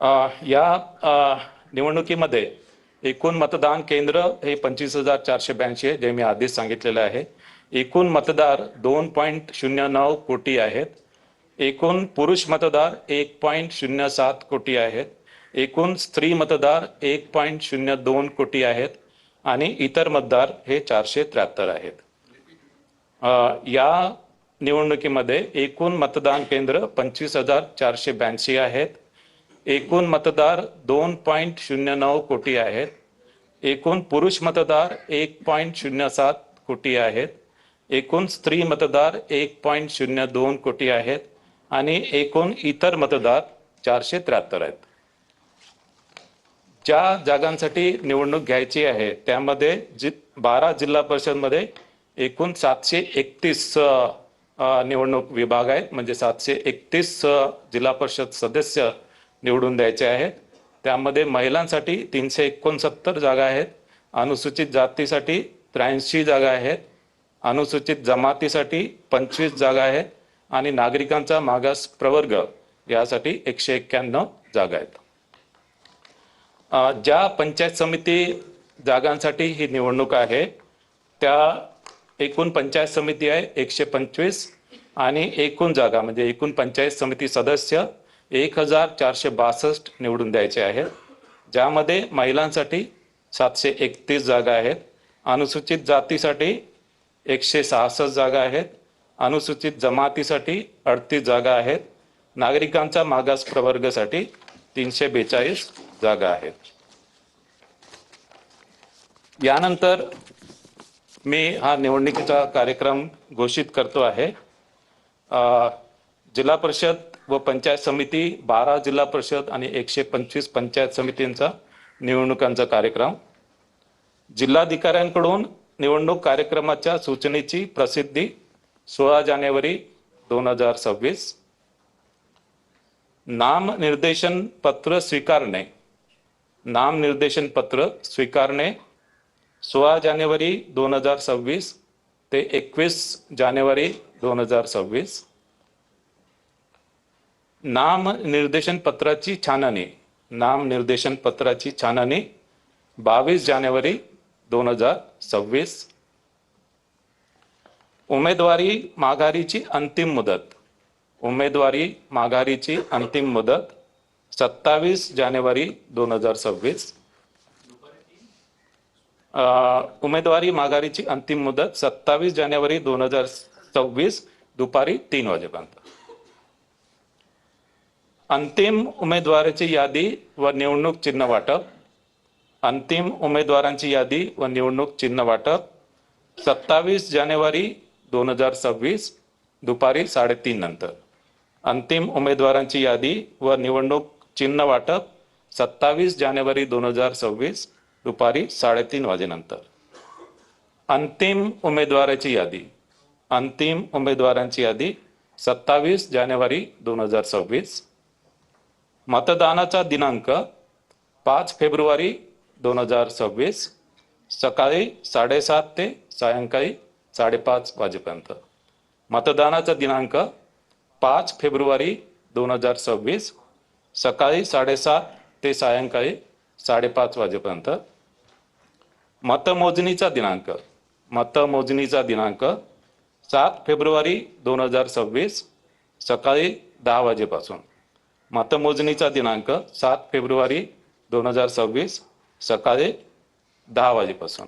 या निवडणुकीमध्ये एकूण मतदान केंद्र हे 25,482 आहे, जे मी आधीच सांगितलेलं आहे. एकूण मतदार 2.09 कोटी आहेत. एकूण पुरुष मतदार 1.07 कोटी आहेत. एकूण स्त्री मतदार 1.02 कोटी आहेत आणि इतर मतदार हे 473 आहेत. या निवडणुकीमध्ये एकूण मतदान केंद्र 25,482 आहेत. एकूण मतदार 2.09 कोटी आहेत. एकूण पुरुष मतदार 1.07 कोटी आहेत. एकूण स्त्री मतदार 1.02 कोटी आहेत आणि एकूण इतर मतदार 473 आहेत. ज्या जागांसाठी निवडणूक घ्यायची आहे त्यामध्ये 12 जिल्हा परिषदमध्ये एकूण 731 निवडणूक विभाग आहेत, म्हणजे 731 जिल्हा परिषद सदस्य निवडून द्यायचे आहेत. त्यामध्ये महिलांसाठी 369 जागा आहेत. अनुसूचित जातीसाठी 83 जागा आहेत. अनुसूचित जमातीसाठी 25 जागा आहेत आणि नागरिकांचा मागास प्रवर्ग यासाठी 191 जागा आहेत. ज्या पंचायत समिती जागांसाठी ही निवडणूक आहे त्या एकूण पंचायत समिती आहे 125 आणि एकूण जागा म्हणजे एकूण पंचायत समिती सदस्य 1462 निवडून द्यायचे आहेत. ज्यामध्ये महिलांसाठी 731 जागा आहेत. अनुसूचित जातीसाठी 166 जागा आहेत. अनुसूचित जमातीसाठी 38 जागा आहेत. नागरिकांचा मागास प्रवर्गासाठी 342 जागा आहेत. यानंतर मी हा निवडणुकीचा कार्यक्रम घोषित करतो आहे. जिल्हा परिषद व पंचायत समिती 12 जिल्हा परिषद आणि 125 पंचायत समितींचा निवडणुकांचा कार्यक्रम. जिल्हाधिकाऱ्यांकडून निवडणूक कार्यक्रमाच्या सूचनेची प्रसिद्धी 16 जानेवारी 2026. नामनिर्देशन पत्र स्वीकारणे. नामनिर्देशन पत्र स्वीकारणे 16 जानेवारी 2026 ते 21 जानेवारी 2026. नामनिर्देशन पत्राची छाननी. नामनिर्देशन पत्राची छाननी 22 जानेवारी 2026. उमेदवारी माघारीची अंतिम मुदत. उमेदवारी माघारीची अंतिम मुदत 27 जानेवारी 2026. उमेदवारी माघारीची अंतिम मुदत 27 जानेवारी 2026 दुपारी 3 वाजेपर्यंत. अंतिम उमेदवाराची यादी व निवडणूक चिन्ह वाटप. अंतिम उमेदवारांची यादी व निवडणूक चिन्ह वाटप 27 जानेवारी 2026 दुपारी 3:30 नंतर. अंतिम उमेदवारांची यादी व निवडणूक चिन्ह वाटप 27 जानेवारी 2026 दुपारी 3:30 वाजेनंतर. अंतिम उमेदवाराची यादी. अंतिम उमेदवारांची यादी 27 जानेवारी 2026. मतदानाचा दिनांक 5 फेब्रुवारी 2026 सकाळी 7:30 ते सायंकाळी 5:30 वाजेपर्यंत. मतदानाचा दिनांक 5 फेब्रुवारी 2026 सकाळी 7:30 ते सायंकाळी 5:30 वाजेपर्यंत. मतमोजणीचा दिनांक. मतमोजणीचा दिनांक 7 फेब्रुवारी 2026 सकाळी 10 वाजेपासून. मतमोजणीचा दिनांक 7 फेब्रुवारी 2026 सकाळी 10 वाजेपासून.